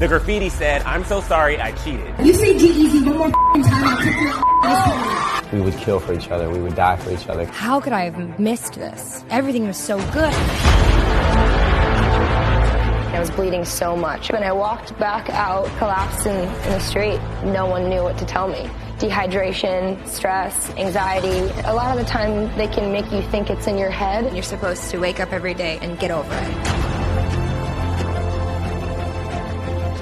The graffiti said, "I'm so sorry I cheated." You say G-Eazy one more time, I'll kick your We would kill for each other. We would die for each other. How could I have missed this? Everything was so good. I was bleeding so much. When I walked back out, collapsed in the street, no one knew what to tell me. Dehydration, stress, anxiety. A lot of the time they can make you think it's in your head. You're supposed to wake up every day and get over it.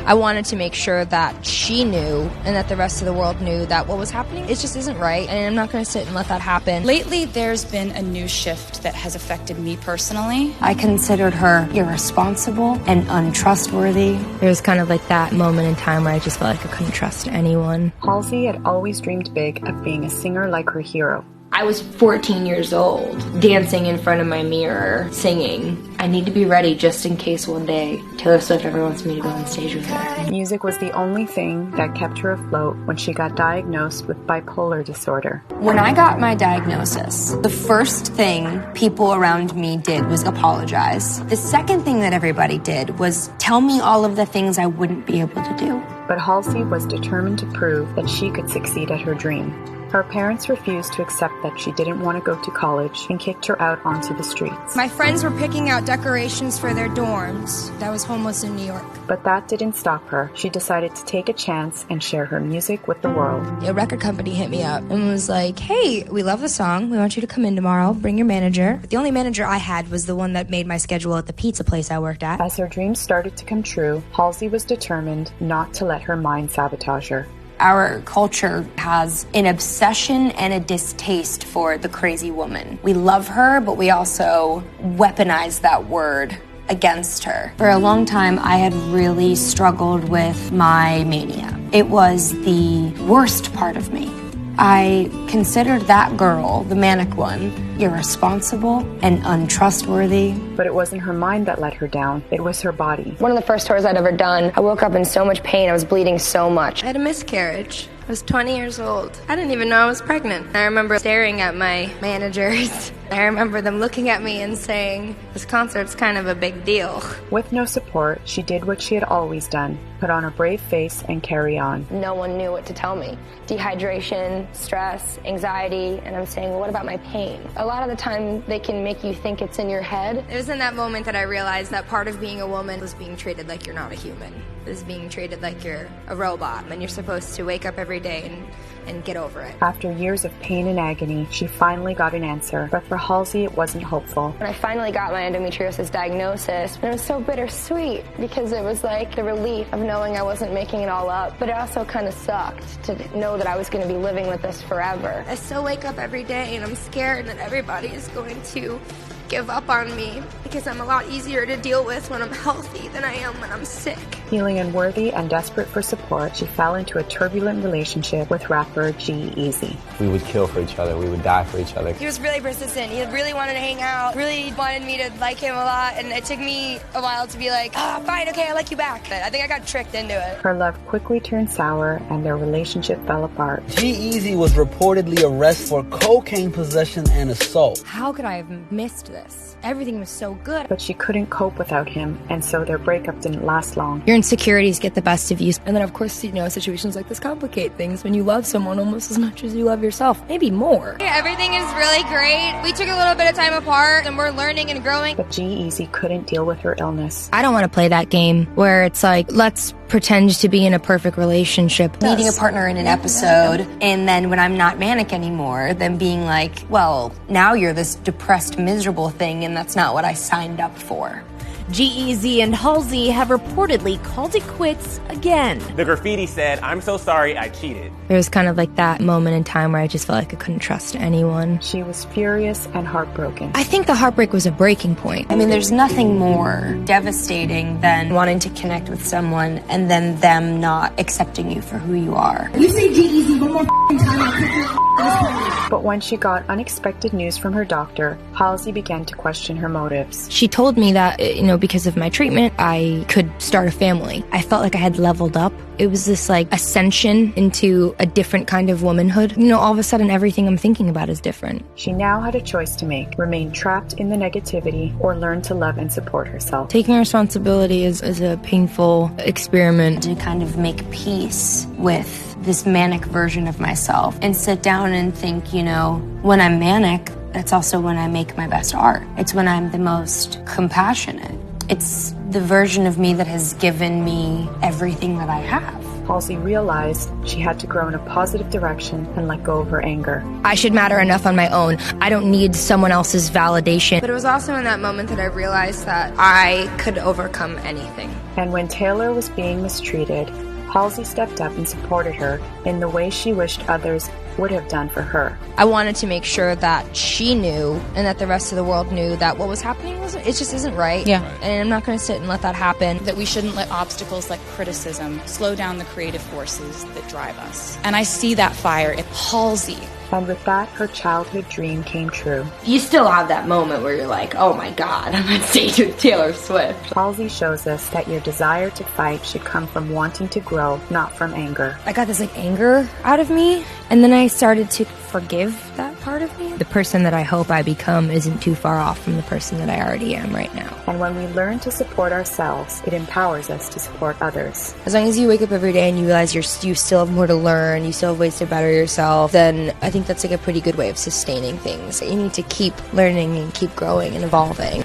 I wanted to make sure that she knew and that the rest of the world knew that what was happening, it just isn't right, and I'm not going to sit and let that happen. Lately, there's been a new shift that has affected me personally. I considered her irresponsible and untrustworthy. There was kind of like that moment in time where I just felt like I couldn't trust anyone. Halsey had always dreamed big of being a singer like her hero. I was 14 years old, dancing in front of my mirror, singing. I need to be ready just in case one day Taylor Swift ever wants me to go on stage with her. Music was the only thing that kept her afloat when she got diagnosed with bipolar disorder. When I got my diagnosis, the first thing people around me did was apologize. The second thing that everybody did was tell me all of the things I wouldn't be able to do. But Halsey was determined to prove that she could succeed at her dream. Her parents refused to accept that she didn't want to go to college and kicked her out onto the streets. My friends were picking out decorations for their dorms. I was homeless in New York. But that didn't stop her. She decided to take a chance and share her music with the world. A record company hit me up and was like, "Hey, we love the song. We want you to come in tomorrow. Bring your manager." But the only manager I had was the one that made my schedule at the pizza place I worked at. As her dreams started to come true, Halsey was determined not to let her mind sabotage her. Our culture has an obsession and a distaste for the crazy woman. We love her, but we also weaponize that word against her. For a long time, I had really struggled with my mania. It was the worst part of me. I considered that girl, the manic one, irresponsible and untrustworthy. But it wasn't her mind that let her down. It was her body. One of the first tours I'd ever done, I woke up in so much pain. I was bleeding so much. I had a miscarriage. I was 20 years old. I didn't even know I was pregnant. I remember staring at my managers. I remember them looking at me and saying, "This concert's kind of a big deal." With no support, she did what she had always done, put on a brave face and carry on. No one knew what to tell me. Dehydration, stress, anxiety, and I'm saying, well, what about my pain? A lot of the time they can make you think it's in your head. It was in that moment that I realized that part of being a woman was being treated like you're not a human. It was being treated like you're a robot and you're supposed to wake up every day and get over it. After years of pain and agony, she finally got an answer. But for Halsey, it wasn't hopeful. When I finally got my endometriosis diagnosis, it was so bittersweet because it was like the relief of knowing I wasn't making it all up. But it also kind of sucked to know that I was going to be living with this forever. I still wake up every day and I'm scared that everybody is going to give up on me because I'm a lot easier to deal with when I'm healthy than I am when I'm sick. Feeling unworthy and desperate for support, she fell into a turbulent relationship with rapper G-Eazy. We would kill for each other. We would die for each other. He was really persistent. He really wanted to hang out, really wanted me to like him a lot, and it took me a while to be like, fine, okay, I like you back. But I think I got tricked into it. Her love quickly turned sour and their relationship fell apart. G-Eazy was reportedly arrested for cocaine possession and assault. How could I have missed this? Everything was so good. But she couldn't cope without him, and so their breakup didn't last long. Your insecurities get the best of you. And then, of course, situations like this complicate things when you love someone almost as much as you love yourself. Maybe more. Yeah, everything is really great. We took a little bit of time apart, and we're learning and growing. But G-Eazy couldn't deal with her illness. I don't want to play that game where it's like, let's pretend to be in a perfect relationship. Meeting a partner in an episode, and then when I'm not manic anymore, then being like, well, now you're this depressed, miserable thing, and that's not what I signed up for. G-Eazy and Halsey have reportedly called it quits again. The graffiti said, "I'm so sorry I cheated." There was kind of like that moment in time where I just felt like I couldn't trust anyone. She was furious and heartbroken. I think the heartbreak was a breaking point. I mean, there's nothing more devastating than wanting to connect with someone and then them not accepting you for who you are. You say G-Eazy one more time, I'll kick your But when she got unexpected news from her doctor, Halsey began to question her motives. She told me that, because of my treatment, I could start a family. I felt like I had leveled up. It was this like ascension into a different kind of womanhood. All of a sudden everything I'm thinking about is different. She now had a choice to make: remain trapped in the negativity or learn to love and support herself. Taking responsibility is a painful experiment. To kind of make peace with this manic version of myself and sit down and think, when I'm manic, that's also when I make my best art. It's when I'm the most compassionate. It's the version of me that has given me everything that I have. Halsey realized she had to grow in a positive direction and let go of her anger. I should matter enough on my own. I don't need someone else's validation. But it was also in that moment that I realized that I could overcome anything. And when Taylor was being mistreated, Halsey stepped up and supported her in the way she wished others would have done for her. I wanted to make sure that she knew and that the rest of the world knew that what was happening it just isn't right. Yeah. And I'm not going to sit and let that happen. That we shouldn't let obstacles like criticism slow down the creative forces that drive us. And I see that fire in Halsey. And with that, her childhood dream came true. You still have that moment where you're like, oh my God, I'm on stage with Taylor Swift. Halsey shows us that your desire to fight should come from wanting to grow, not from anger. I got this anger out of me, and then I started to forgive that part of me. The person that I hope I become isn't too far off from the person that I already am right now. And when we learn to support ourselves, it empowers us to support others. As long as you wake up every day and you realize you still have more to learn, you still have ways to better yourself, then I think that's a pretty good way of sustaining things. You need to keep learning and keep growing and evolving.